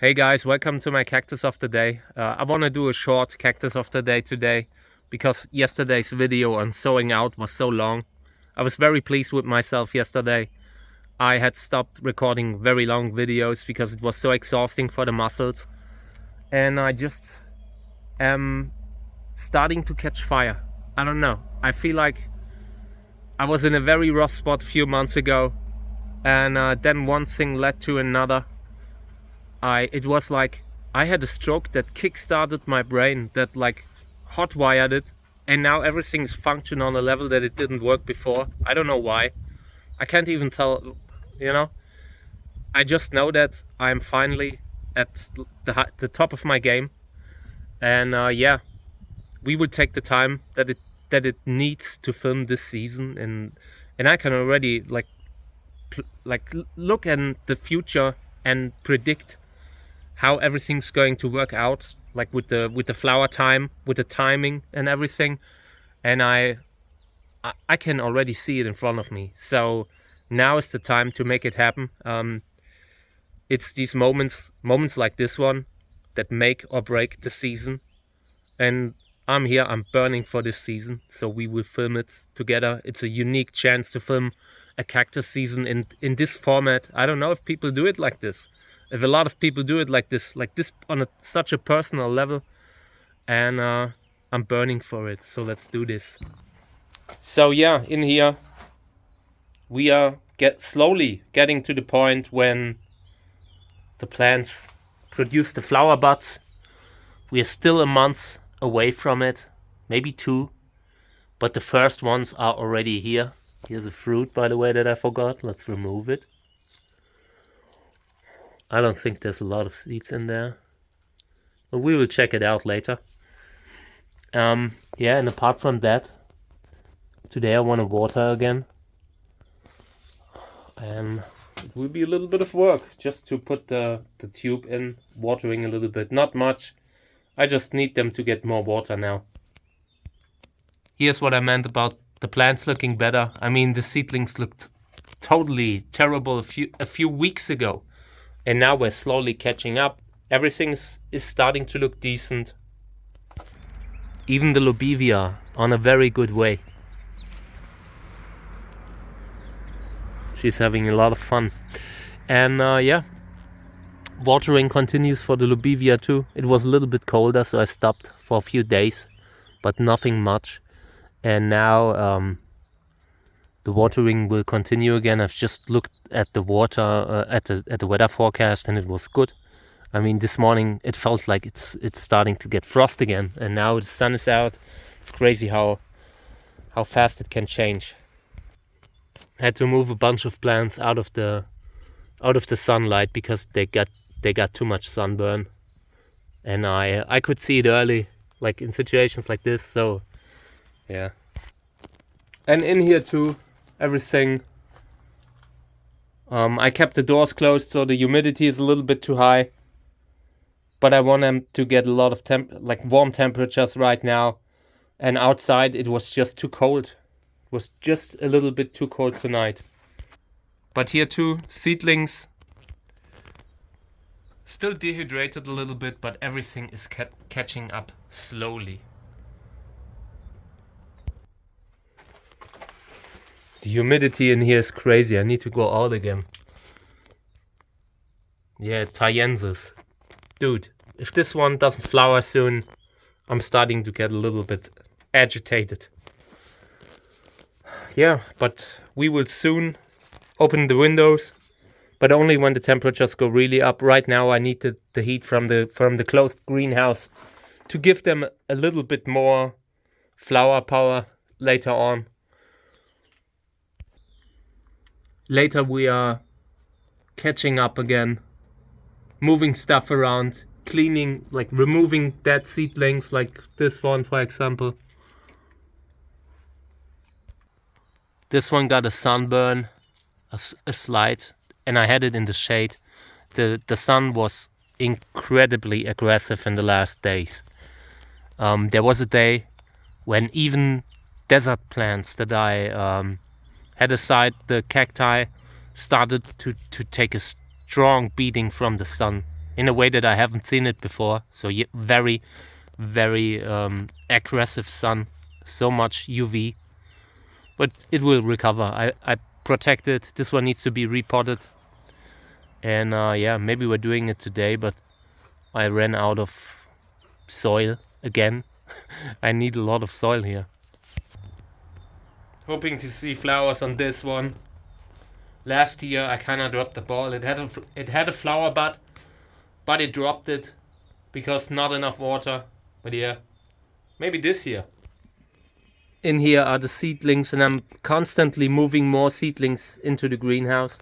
Hey guys, welcome to my cactus of the day. I want to do a short cactus of the day today because yesterday's video on sowing out was so long. I was very pleased with myself yesterday. I had stopped recording very long videos because it was so exhausting for the muscles. And I just am starting to catch fire. I don't know. I feel like I was in a very rough spot a few months ago. And then one thing led to another. It was like I had a stroke that kick-started my brain, that like hot-wired it, and now everything's functioning on a level that it didn't work before. I don't know why. I can't even tell, you know. I just know that I'm finally at the top of my game, and yeah, we will take the time that it needs to film this season, and I can already like look in the future and predict how everything's going to work out, like with the flower time, with the timing and everything. And I can already see it in front of me. So now is the time to make it happen. It's these moments like this one that make or break the season. And I'm here, I'm burning for this season, so we will film it together. It's a unique chance to film a cactus season in this format. I don't know if people do it like this. If a lot of people do it like this on such a personal level, and I'm burning for it. So let's do this. So yeah, in here we are slowly getting to the point when the plants produce the flower buds. We are still a month away from it, maybe 2, but the first ones are already here. Here's a fruit, by the way, that I forgot. Let's remove it. I don't think there's a lot of seeds in there, but we will check it out later. Yeah, and apart from that, today I want to water again, and it will be a little bit of work just to put the tube in, watering a little bit, not much. I just need them to get more water now. Here's what I meant about the plants looking better. I mean, the seedlings looked totally terrible a few weeks ago. And now we're slowly catching up. Everything is starting to look decent. Even the lobevia on a very good way. She's having a lot of fun. And yeah, watering continues for the lobevia too. It was a little bit colder, so I stopped for a few days, but nothing much. And now the watering will continue again. I've just looked at the water at the weather forecast, and it was good. I mean, this morning it felt like it's starting to get frost again, and now the sun is out. It's crazy how fast it can change. I had to move a bunch of plants out of the sunlight because they got too much sunburn, and I could see it early, like in situations like this. So yeah, and in here too, everything. I kept the doors closed, so the humidity is a little bit too high. But I want them to get a lot of warm temperatures right now. And outside it was just too cold. It was just a little bit too cold tonight. But here too, seedlings still dehydrated a little bit, but everything is catching up slowly. The humidity in here is crazy. I need to go out again. Yeah, Thaiensis. Dude, if this one doesn't flower soon, I'm starting to get a little bit agitated. Yeah, but we will soon open the windows, but only when the temperatures go really up. Right now I need the heat from the closed greenhouse to give them a little bit more flower power later on. Later we are catching up again, moving stuff around, cleaning, like removing dead seedlings, like this one for example. This one got a sunburn, a slight, and I had it in the shade. The sun was incredibly aggressive in the last days. There was a day when even desert plants that I had aside, the cacti, started to take a strong beating from the sun. in a way that I haven't seen it before. So very, very aggressive sun, so much UV, but it will recover. I protected. This one needs to be repotted, and yeah, maybe we're doing it today, but I ran out of soil again. I need a lot of soil here. Hoping to see flowers on this one. Last year I kinda dropped the ball. It had a flower bud, but it dropped it because not enough water. But yeah, maybe this year. In here are the seedlings, and I'm constantly moving more seedlings into the greenhouse.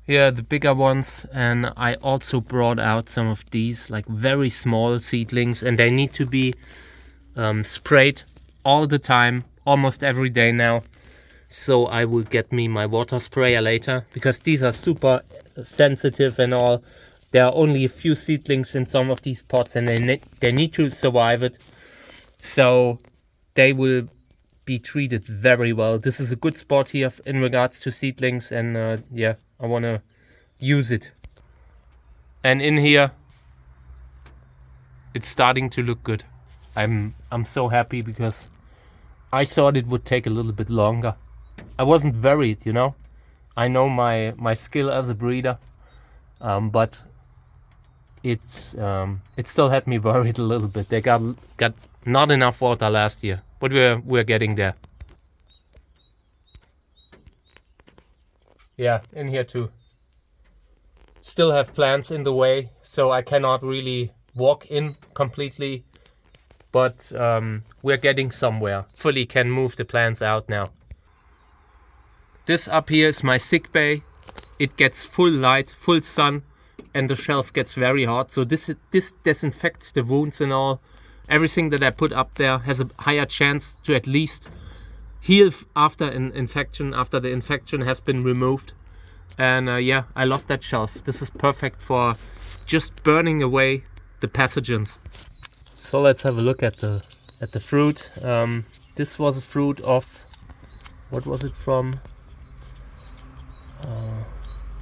Here are the bigger ones, and I also brought out some of these like very small seedlings, and they need to be sprayed all the time, almost every day now. So I will get me my water sprayer later, because these are super sensitive and all. There are only a few seedlings in some of these pots, and they need to survive it. So they will be treated very well. This is a good spot here in regards to seedlings, and yeah, I want to use it. And in here, it's starting to look good. I'm so happy, because I thought it would take a little bit longer. I wasn't worried, you know. I know my skill as a breeder, but it still had me worried a little bit. They got not enough water last year, but we're getting there. Yeah, in here too. Still have plants in the way, so I cannot really walk in completely, but we're getting somewhere. Fully can move the plants out now. This up here is my sick bay. It gets full light, full sun, and the shelf gets very hot. So this disinfects the wounds and all. Everything that I put up there has a higher chance to at least heal after an infection, after the infection has been removed. And yeah, I love that shelf. This is perfect for just burning away the pathogens. So let's have a look at the fruit. This was a fruit of, what was it from?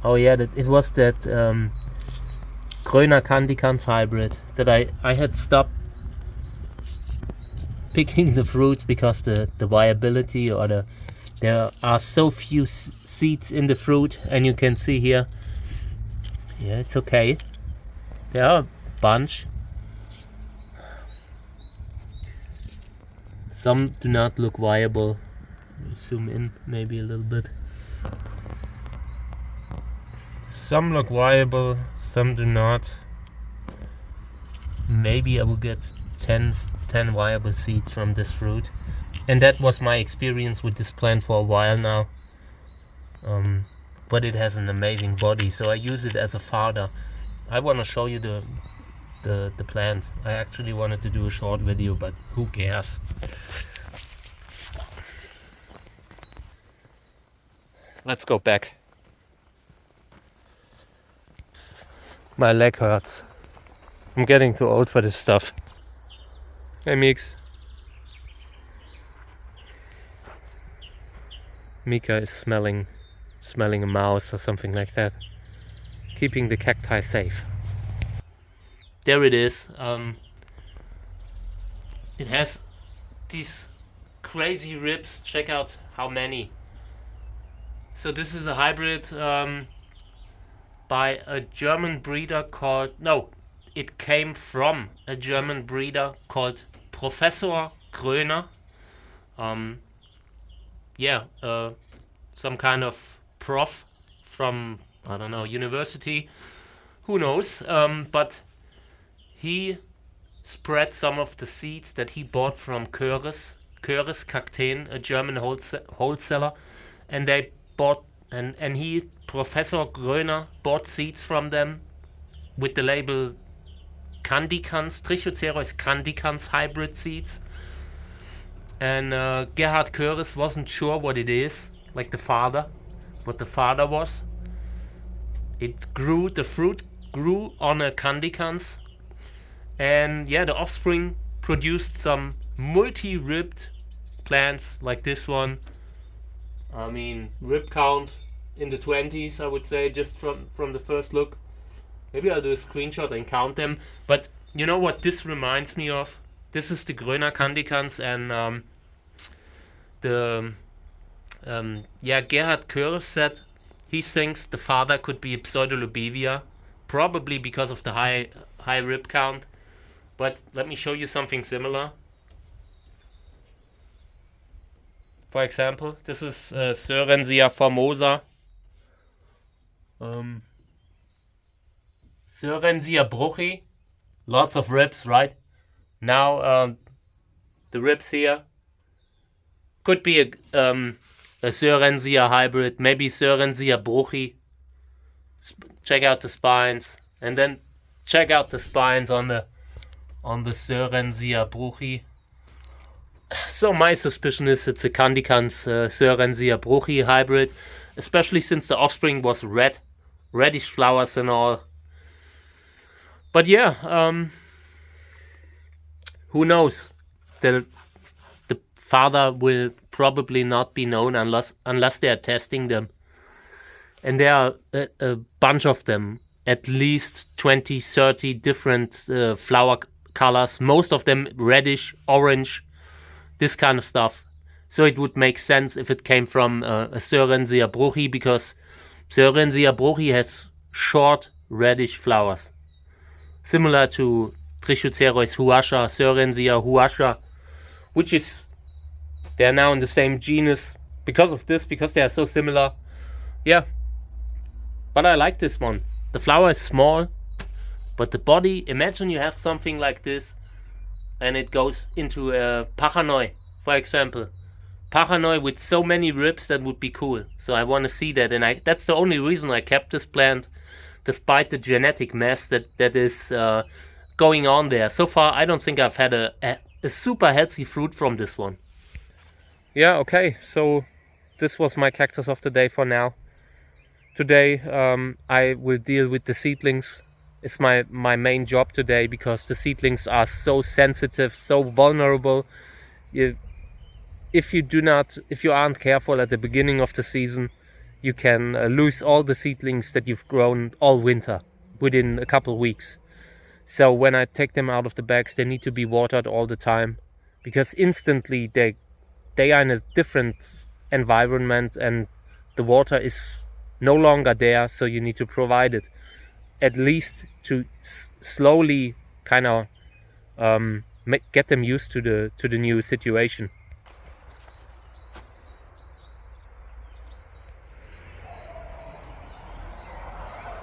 Oh yeah, it was that Gröner Candicans hybrid that I had stopped picking the fruits because the viability, or there are so few seeds in the fruit, and you can see here, yeah, it's okay. There are a bunch. Some do not look viable. Zoom in maybe a little bit. Some look viable, some do not. Maybe I will get 10 viable seeds from this fruit. And that was my experience with this plant for a while now. But it has an amazing body, so I use it as a fodder. I want to show you the plant. I actually wanted to do a short video, but who cares? Let's go back. My leg hurts. I'm getting too old for this stuff. Hey Mix. Mika is smelling a mouse or something like that. Keeping the cacti safe. There it is. It has these crazy ribs. Check out how many. So this is a hybrid by a German breeder called, no, it came from a German breeder called Professor Gröner. Yeah, some kind of prof from, I don't know, university, who knows, but he spread some of the seeds that he bought from Cactus, Cactus, a German wholesaler, and they bought, and he, Professor Gröner, bought seeds from them with the label Candicans, Trichocereus Candicans hybrid seeds. And Gerhard Köres wasn't sure what it is, like the father, what the father was. It grew, the fruit grew on a Candicans, and yeah, the offspring produced some multi-ribbed plants like this one. I mean, rib count in the 20s, I would say, just from the first look. Maybe I'll do a screenshot and count them. But you know what this reminds me of? This is the Gröner Candicans, and yeah, Gerhard Köhler said he thinks the father could be a Pseudolobevia, probably because of the high rib count. But let me show you something similar. For example, this is Sörensia formosa. Sörensia bruchi. Lots of ribs, right? Now the ribs here could be a Sörensia hybrid, maybe Sörensia bruchi. Check out the spines, and then check out the spines on the Sörensia bruchi. So my suspicion is it's a Candicans Sörensia bruchi hybrid, especially since the offspring was reddish flowers and all. But yeah, who knows? The father will probably not be known unless they are testing them. And there are a bunch of them, at least 20, 30 different flower colors, most of them reddish, orange, this kind of stuff. So it would make sense if it came from a Sörensia bruchi, because Sörensia bruchi has short reddish flowers, similar to Trichocereus huasca, Sörensia huasca, which is, they're now in the same genus because of this, because they are so similar. Yeah, but I like this one. The flower is small, but the body, imagine you have something like this and it goes into a Pachanoi, for example. Pachanoi with so many ribs, that would be cool. So I want to see that, and that's the only reason I kept this plant, despite the genetic mess that is going on there. So far, I don't think I've had a super healthy fruit from this one. Yeah, okay, so this was my cactus of the day for now. Today I will deal with the seedlings. It's my main job today, because the seedlings are so sensitive, so vulnerable. If you aren't careful at the beginning of the season, you can lose all the seedlings that you've grown all winter within a couple of weeks. So when I take them out of the bags, they need to be watered all the time, because instantly they are in a different environment and the water is no longer there, so you need to provide it, at least to slowly kind of get them used to the new situation.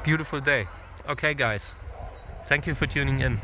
Beautiful day. Okay guys, thank you for tuning in.